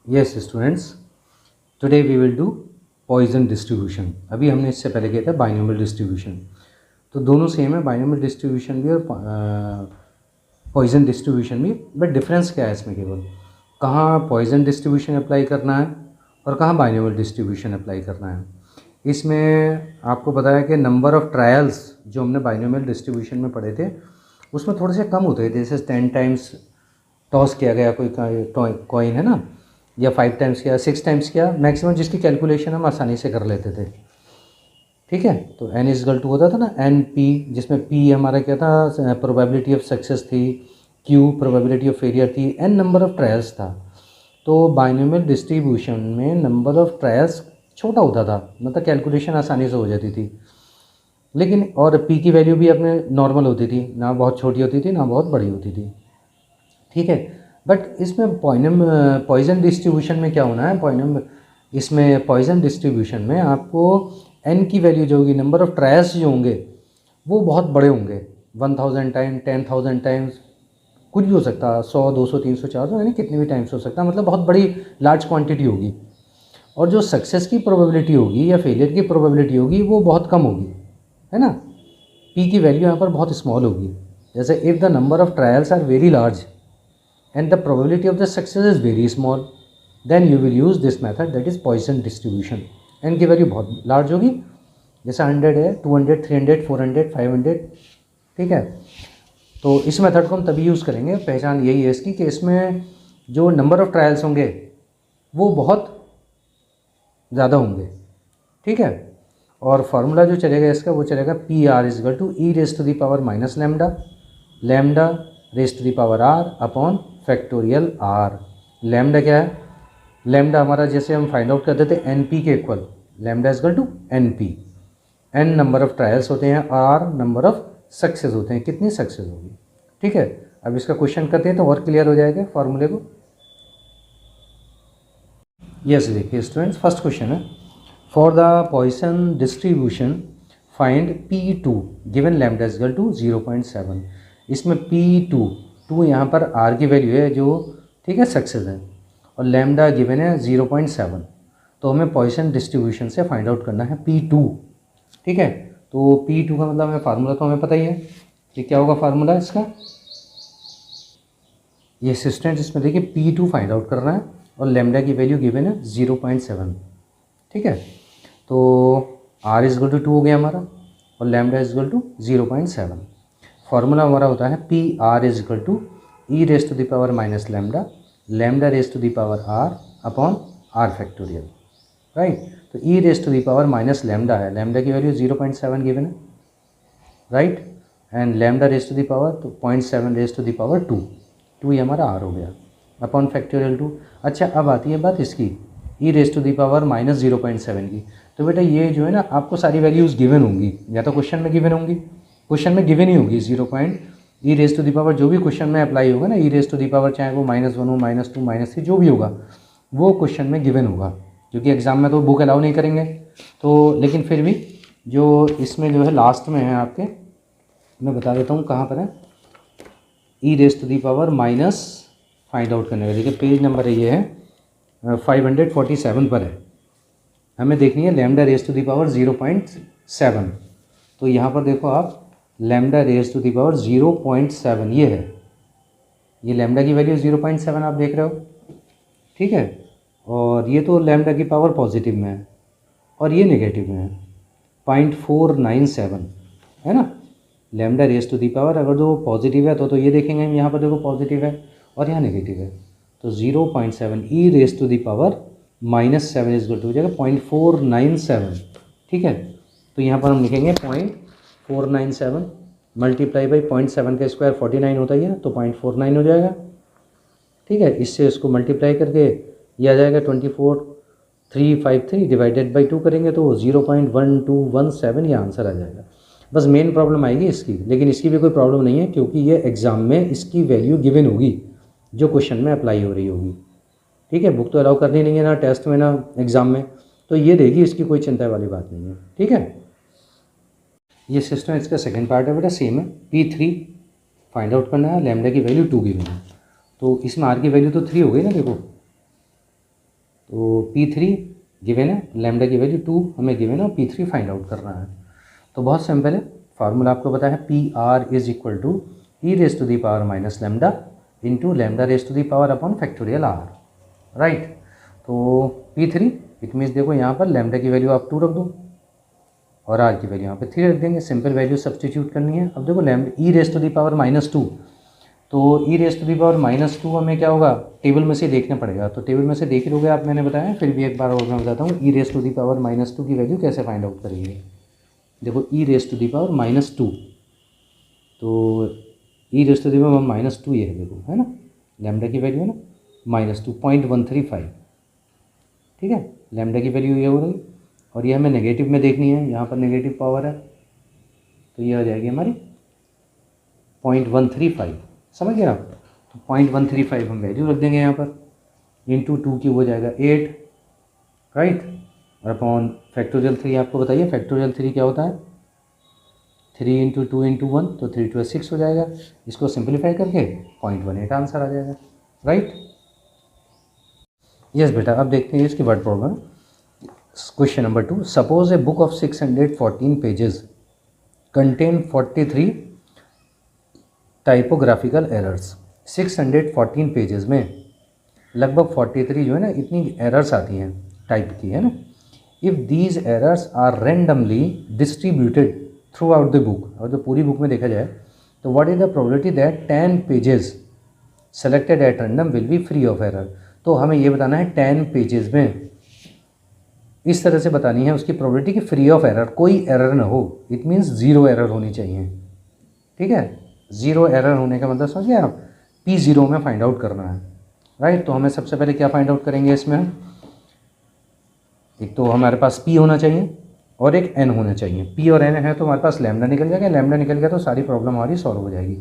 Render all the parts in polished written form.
Yes students, today we will do Poisson distribution. अभी हमने इससे पहले किया था बाइनोमियल डिस्ट्रीब्यूशन। तो दोनों सेम है, बाइनोमियल डिस्ट्रीब्यूशन भी और पॉइजन डिस्ट्रीब्यूशन भी। बट डिफरेंस क्या है इसमें, केवल कहाँ पॉइजन डिस्ट्रीब्यूशन अप्लाई करना है और कहाँ बाइनोमियल डिस्ट्रीब्यूशन अप्लाई करना है। इसमें आपको पता है कि नंबर ऑफ़ ट्रायल्स जो हमने बाइनोमियल डिस्ट्रीब्यूशन में पढ़े थे उसमें थोड़े से कम होते थे। जैसे 10 टाइम्स टॉस किया गया कोई कॉइन है ना, या 5 टाइम्स किया, 6 टाइम्स किया, मैक्सिमम जिसकी कैलकुलेशन हम आसानी से कर लेते थे। ठीक है, तो एन इजगल टू होता था ना एन पी, जिसमें पी हमारा क्या था, प्रोबेबिलिटी ऑफ सक्सेस थी, क्यू प्रोबेबिलिटी ऑफ फेलियर थी, एन नंबर ऑफ ट्रायल्स था। तो बाइनोमियल डिस्ट्रीब्यूशन में नंबर ऑफ ट्रायल्स छोटा होता था, मतलब कैलकुलेशन आसानी से हो जाती थी। लेकिन और पी की वैल्यू भी अपने नॉर्मल होती थी, ना बहुत छोटी होती थी ना बहुत बड़ी होती थी। ठीक है, बट इसमें पॉइजन डिस्ट्रीब्यूशन में क्या होना है, इसमें पॉइजन डिस्ट्रीब्यूशन में आपको एन की वैल्यू जो होगी, नंबर ऑफ़ ट्रायल्स जो होंगे वो बहुत बड़े होंगे। 1000 टाइम, 10,000 टाइम्स, कुछ भी हो सकता है, 100, 200, 300, 400, यानी कितने भी टाइम्स हो सकता है, मतलब बहुत बड़ी लार्ज क्वांटिटी होगी। और जो सक्सेस की प्रोबेबिलिटी होगी या फेलियर की प्रोबेबिलिटी होगी वो बहुत कम होगी, है ना। पी की वैल्यू यहाँ पर बहुत स्मॉल होगी। जैसे if the number of trials are very large and the probability of the success is very small, then you will use this method, that is Poisson distribution। n की value बहुत large होगी, जैसे 100 है, 200, 300, 400, 500। ठीक है, तो इस मेथड को हम तभी यूज़ करेंगे, पहचान यही है इसकी कि इसमें जो नंबर ऑफ़ ट्रायल्स होंगे वो बहुत ज़्यादा होंगे। ठीक है, और फार्मूला जो चलेगा इसका वो चलेगा P R is equal to E raise to the power minus lambda, lambda raise to the power R upon factorial R. Lambda क्या है, लैम्डा हमारा जैसे हम फाइंड आउट करते थे एन पी के equal, lambda is equal to N P. N number of trials होते हैं, आर नंबर ऑफ़ सक्सेस होते हैं, कितनी सक्सेस होगी। ठीक है, अब इसका क्वेश्चन करते हैं तो और क्लियर हो जाएगा फार्मूले को। यस, देखिए स्टूडेंट्स, फर्स्ट क्वेश्चन है, for the Poisson distribution find P2 given lambda is equal to 0.7। इसमें P2 यहाँ पर R की वैल्यू है जो, ठीक है, सक्सेस है, और लैम्डा गिवन है 0.7। तो हमें पॉइसन डिस्ट्रीब्यूशन से फाइंड आउट करना है P2। ठीक है, तो P2 का मतलब हमें फार्मूला तो हमें पता ही है कि क्या होगा फार्मूला इसका। ये स्टूडेंट इसमें देखिए P2 फाइंड आउट करना है और लैम्डा की वैल्यू गिवन है 0.7। ठीक है, तो R इजगल टू 2 हो गया हमारा और लैम्डा इजगल टू 0.7। फार्मूला हमारा होता है P R is equal to E raise to the power minus lambda, lambda raise to the power R upon R factorial. Right, तो ई raise to the power minus lambda है, lambda की value 0.7 given है, right, and lambda raise to the power तो 0.7 raise to the power 2 ये हमारा are हो गया upon factorial 2। अच्छा, अब आती है बात इसकी E raise to the power minus 0.7 की। तो बेटा ये जो है ना, आपको सारी वैल्यूज़ गिवन होंगी, या तो क्वेश्चन में गिवन होंगी, क्वेश्चन में गिवन ही होगी 0 ई रेस टू दी पावर, जो भी क्वेश्चन में अप्लाई होगा ना, E raise to the power चाहे वो -1 हो, -2, -3 जो भी होगा वो क्वेश्चन में गिवन होगा, क्योंकि एग्ज़ाम में तो बुक अलाउ नहीं करेंगे। तो लेकिन फिर भी जो इसमें जो है लास्ट में है आपके, मैं बता देता हूँ कहाँ पर है, E raise to the power minus find out करने का। देखिए पेज नंबर ये है 547 पर है, हमें देखनी है lambda raise to the power 0.7। तो यहाँ पर देखो आप, lambda raise to the power 0.7 ये है, ये लैम्डा की वैल्यू 0.7 आप देख रहे हो। ठीक है, और ये तो लैम्डा की पावर पॉजिटिव में है और ये नेगेटिव में है, 0.497 है ना। Lambda raise to the power अगर जो पॉजिटिव है तो ये देखेंगे हम, यहाँ पर देखो पॉजिटिव है और यहाँ नेगेटिव है, तो 0.7 E raise to the power -7 is equal to हो जाएगा 0.497। ठीक है, तो यहाँ पर हम लिखेंगे 0.497 मल्टीप्लाई बाई 0.7 का स्क्वायर 49 होता ही है, तो 0.49 हो जाएगा। ठीक है, इससे इसको मल्टीप्लाई करके ये आ जाएगा 24,353 डिवाइडेड बाई 2 करेंगे तो 0.1217 ये आंसर आ जाएगा। बस मेन प्रॉब्लम आएगी इसकी, लेकिन इसकी भी कोई प्रॉब्लम नहीं है क्योंकि ये एग्ज़ाम में इसकी वैल्यू गिवन होगी जो क्वेश्चन में अप्लाई हो रही होगी। ठीक है, बुक तो अलाउ करनी नहीं है ना टेस्ट में ना एग्ज़ाम में, तो ये देगी, इसकी कोई चिंता वाली बात नहीं है। ठीक है, ये सिस्टम इसका सेकंड पार्ट है बेटा, सेम है, P3 फाइंड आउट करना है, लैम्डा की वैल्यू 2 गिवन है, तो इसमें आर की वैल्यू तो 3 हो गई ना, देखो तो P3 गिवन है, लैम्डा की वैल्यू 2 हमें गिवन है और P3 फाइंड आउट करना है। तो बहुत सिंपल है, फार्मूला आपको पता है PR is equal to E raise to the power minus lambda into lambda raise to the power upon factorial R, right. तो P3 इट मीन्स देखो यहाँ पर लैम्डा की वैल्यू आप 2 रख दो और R की वैल्यू यहाँ पे 3 रख देंगे, सिंपल वैल्यू सब्सटीट्यूट करनी है। अब देखो lambda e raise to the power -2, तो ई रेस टू दी पावर -2 हमें क्या होगा, टेबल में से देखना पड़ेगा। तो टेबल में से देख लोगे आप, मैंने बताया, फिर भी एक बार और मैं बताता हूँ ई रेस टू दी पावर -2 की वैल्यू कैसे फाइंड आउट करेंगे। देखो E raise to the power -2, तो ई रेस टू दी पावर -2 ये है, देखो है ना, लैम्डा की वैल्यू है ना -2, 0.135, ठीक है, लैम्डा की वैल्यू ये हो रही। और ये हमें नेगेटिव में देखनी है, यहाँ पर नेगेटिव पावर है, तो ये आ जाएगी हमारी 0.135, समझ गए आप। तो 0.135 हम वैल्यू रख देंगे यहाँ पर, इंटू 2 क्यूब हो जाएगा 8, राइट, और अपॉन फैक्टोरियल 3 आपको बताइए फैक्टोरियल 3 क्या होता है, 3 इंटू 2 इंटू 1, तो 3 2 6 हो जाएगा। इसको सिंप्लीफाई करके 0.18 आंसर आ जाएगा, राइट। यस बेटा, अब देखते हैं इसकी word problem. Question number 2, suppose a book of 614 pages contain 43 typographical errors. 614 pages में लगभग 43 जो है ना इतनी एरर्स आती हैं टाइप की, है ना। If these errors are randomly distributed throughout the book, और जो पूरी बुक में देखा जाए तो what is the probability that 10 pages selected at random will be free of error. तो हमें ये बताना है 10 पेजेस में इस तरह से बतानी है उसकी प्रोबेबिलिटी कि फ्री ऑफ एरर, कोई एरर ना हो, इट मीन्स ज़ीरो एरर होनी चाहिए, ठीक है। ज़ीरो एरर होने का मतलब समझ गए आप, P0 में फाइंड आउट करना है, राइट। तो हमें सबसे पहले क्या फाइंड आउट करेंगे इसमें, एक तो हमारे पास P होना चाहिए और एक N होना चाहिए। P और N है तो हमारे पास लैम्डा निकल जाएगा, लैम्डा निकल गया तो सारी प्रॉब्लम हमारी सॉल्व हो जाएगी।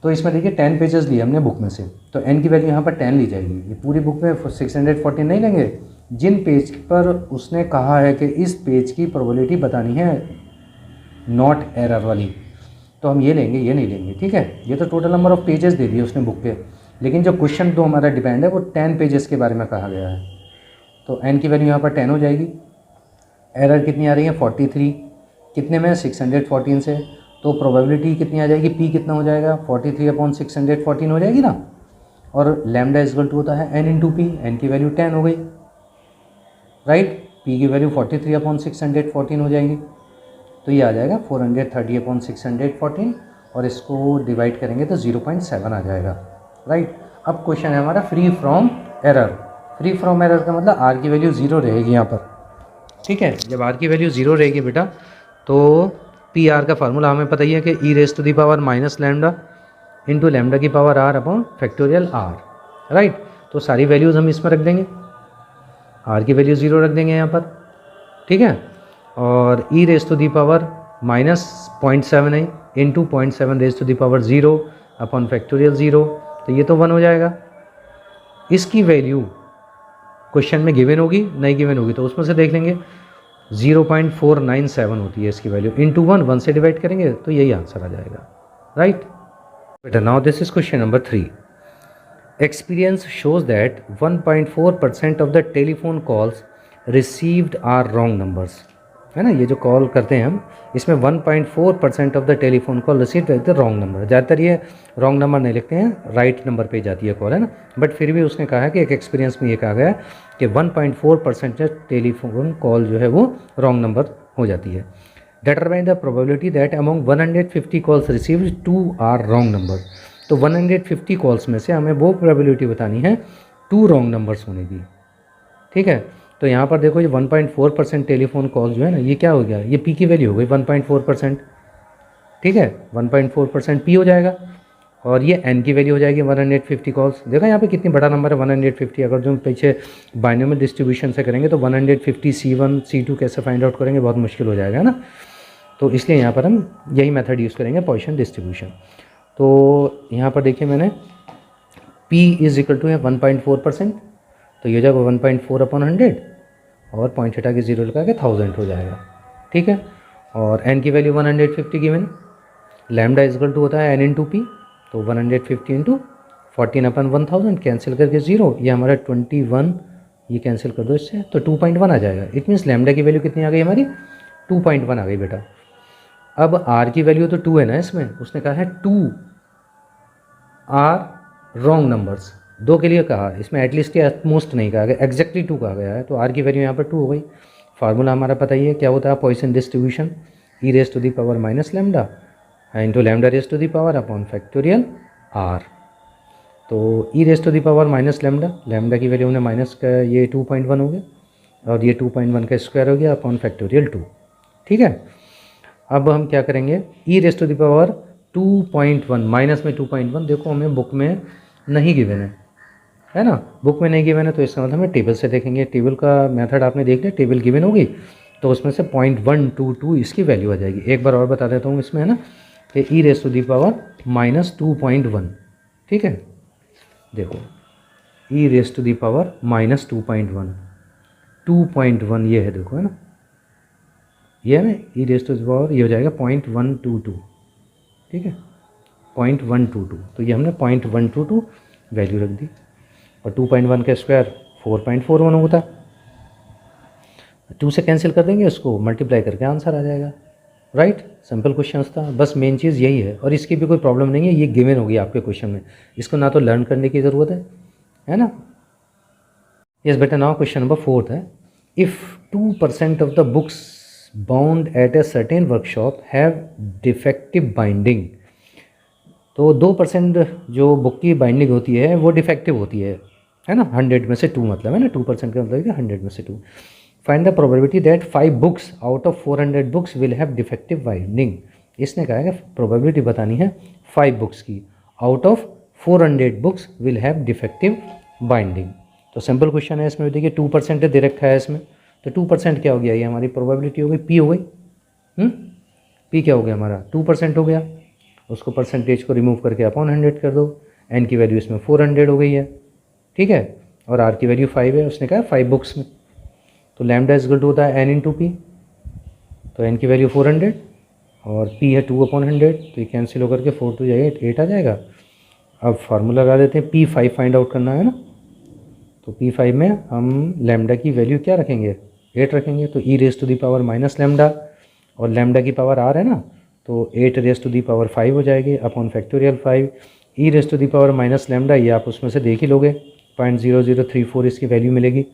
तो इसमें देखिए 10 पेजेस लिए हमने बुक में से, तो N की वैल्यू यहाँ पर 10 ली जाएगी। ये पूरी बुक में 614 नहीं लेंगे, जिन पेज पर उसने कहा है कि इस पेज की प्रोबेबिलिटी बतानी है नॉट एरर वाली, तो हम ये लेंगे, ये नहीं लेंगे, ठीक है। ये तो टोटल नंबर ऑफ पेजेस दे दिए उसने बुक पे, लेकिन जो क्वेश्चन तो हमारा डिपेंड है वो 10 पेजेस के बारे में कहा गया है। तो N की वैल्यू यहाँ पर 10 हो जाएगी। एरर कितनी आ रही है 43, कितने में 614 से, तो प्रोबेबिलिटी कितनी आ जाएगी, P कितना हो जाएगा 43/614 हो जाएगी ना। और लैम्डा इक्वल टू होता है N इंटू P, N की वैल्यू 10 हो गई, राइट। P की वैल्यू 43/614 हो जाएगी, तो ये आ जाएगा 430/614, और इसको डिवाइड करेंगे तो 0.7 आ जाएगा, राइट। अब क्वेश्चन है हमारा free from error. Free from error का मतलब R की वैल्यू 0 रहेगी यहाँ पर, ठीक है। जब R की वैल्यू 0 रहेगी बेटा, तो PR का फार्मूला हमें पता ही है कि E raise to the power minus lambda into lambda की power R upon factorial R, right. तो सारी वैल्यूज़ हम इसमें रख देंगे, R की वैल्यू 0 रख देंगे यहाँ पर, ठीक है। और e raise to the power -0.7 है into 0.7 raise to the power 0 upon factorial 0, तो ये तो 1 हो जाएगा। इसकी वैल्यू क्वेश्चन में गिवन होगी, नहीं गिवन होगी तो उसमें से देख लेंगे, 0.497 होती है इसकी वैल्यू, इंटू 1 से डिवाइड करेंगे तो यही आंसर आ जाएगा, राइट बेटा। Now this is question number 3। Experience shows that 1.4% of the telephone calls received are wrong numbers, है ना। ये जो कॉल करते हैं हम, इसमें 1.4% of the telephone call received at the wrong number. ज़्यादातर ये रॉन्ग नंबर नहीं लिखते हैं, राइट नंबर पे जाती है कॉल, है ना। बट फिर भी उसने कहा है कि एक एक्सपीरियंस में ये कहा गया कि 1.4% टेलीफोन कॉल जो है वो रॉन्ग नंबर हो जाती है। Determine the probability that among 150 calls received 2 are wrong number. तो 150 कॉल्स में से हमें वो प्रोबेबिलिटी बतानी है 2 रॉन्ग नंबर्स होने की, ठीक है। तो यहाँ पर देखो ये 1.4% टेलीफोन कॉल जो है ना, ये क्या हो गया, ये P की वैल्यू हो गई 1.4%, ठीक है। 1.4% P हो जाएगा, और ये N की वैल्यू हो जाएगी 150 कॉल्स। देखो यहाँ पे कितनी बड़ा नंबर है 150। अगर जो हम पीछे बाइनोमियल डिस्ट्रीब्यूशन से करेंगे तो 150 C1 C2 कैसे फाइंड आउट करेंगे, बहुत मुश्किल हो जाएगा ना। तो इसलिए यहाँ पर हम यही मेथड यूज़ करेंगे, पॉइसन डिस्ट्रीब्यूशन। तो यहाँ पर देखिए मैंने P इज इक्वल टू है 1.4%, तो ये जाएगा 1.4/100 और पॉइंट हटा के 0 लगा के 1000 हो जाएगा, ठीक है। और N की वैल्यू 150 की मैंने, लैम्डा इज इक्वल टू होता है N इंटू P, तो 150 इंटू 14/1000 कैंसिल करके 0, ये हमारा 21 ये कैंसिल कर दो इससे, तो 2.1 आ जाएगा। इट मीन्स लैम्डा की वैल्यू कितनी आ गई हमारी, 2.1 आ गई बेटा। अब आर की वैल्यू तो 2 है ना इसमें, उसने कहा है 2 आर रॉन्ग नंबर्स, 2 के लिए कहा, इसमें एटलीस्ट या एटमोस्ट नहीं कहा गया, एग्जैक्टली 2 कहा गया है, तो आर की वैल्यू यहाँ पर 2 हो गई। फार्मूला हमारा पता ही है क्या होता है Poisson distribution, E raise to the power minus lambda into lambda raise to the power upon factorial R. तो ई raise to the power minus lambda, lambda की वैल्यू हमने माइनस का ये 2.1 हो गया और ये 2.1 का स्क्वायर हो गया अपॉन फैक्टोरियल 2। ठीक है, अब हम क्या करेंगे, E raise to the power 2.1 minus में 2.1, देखो हमें बुक में नहीं गिवन है ना, बुक में नहीं गिवन है, तो इसका मतलब हमें टेबल से देखेंगे। टेबल का मेथड आपने देख लिया, टेबल गिवन होगी तो उसमें से 0.122 इसकी वैल्यू आ जाएगी। एक बार और बता देता हूँ इसमें है ना कि E raise to the power minus 2.1, ठीक है, देखो E raise to the power minus 2.1 ये है, देखो है ना, ये है ना E raise to the power, ये हो जाएगा 0.122, ठीक है 0.122, तो ये हमने 0.122 वैल्यू रख दी और 2.1 का स्क्वायर 4.41 होता, 2 से कैंसिल कर देंगे, उसको मल्टीप्लाई करके आंसर आ जाएगा। राइट, सिंपल क्वेश्चन था, बस मेन चीज़ यही है और इसकी भी कोई प्रॉब्लम नहीं है, ये गिवन होगी आपके क्वेश्चन में, इसको ना तो लर्न करने की ज़रूरत है ना। यस बेटा, नाउ क्वेश्चन नंबर 4 है, if 2% of the books bound at a certain workshop have defective binding, तो 2% जो बुक की बाइंडिंग होती है वो डिफेक्टिव होती है ना, 100 में से 2 मतलब है ना, 2% का मतलब है 100 में से 2। Find the probability that 5 books out of 400 books will have defective binding. इसने कहा है कि प्रोबेबिलिटी बतानी है 5 बुक्स की out of 400 books will have defective binding. तो सिंपल क्वेश्चन है, इसमें देखिए 2% दे रखा है इसमें, तो 2% क्या हो गया, ये हमारी प्रोबेबिलिटी हो गई, पी हो गई, पी क्या हो गया हमारा 2% हो गया, उसको परसेंटेज को रिमूव करके अपॉन 100 कर दो, एन की वैल्यू इसमें 400 हो गई है, ठीक है, और आर की वैल्यू 5 है, उसने कहा 5 बुक्स में, तो लैम्डा इज इक्वल टू होता है एन इंटू पी, तो एन की वैल्यू 400 और पी है 2/100, तो ये कैंसिल होकर के 4 टू जाएगा 8 आ जाएगा। अब फार्मूला लगा देते हैं, P5 फाइंड आउट करना है ना, तो P5 में हम लैम्डा की वैल्यू क्या रखेंगे, 8 रखेंगे, तो ई raise to the power minus lambda और लैम्डा की पावर आर है ना, तो 8 रेस टू दी पावर 5 हो जाएगी upon factorial 5, e raise to the power minus lambda, ये आप उसमें से देख ही लोगे 0.0034 इसकी वैल्यू मिलेगी,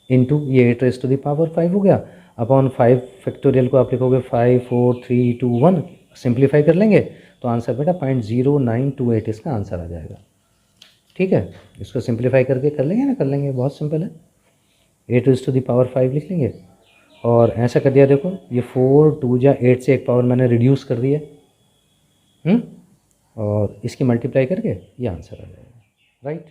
इनटू ये 8 रेस टू दी पावर 5 हो गया अपॉन 5 फैक्टोरियल को आप लिखोगे 5 4 3 2 1, सिंप्लीफाई कर लेंगे तो आंसर बेटा 0.0928 इसका आंसर आ जाएगा। ठीक है, इसको सिंप्लीफाई करके कर लेंगे ना, कर लेंगे, बहुत सिंपल है, 8 रेस टू दी पावर 5 लिख लेंगे और ऐसा कर दिया, देखो ये 4 2 या 8 से एक पावर मैंने रिड्यूस कर दिया, और इसकी मल्टीप्लाई करके ये आंसर आ जाएगा। राइट।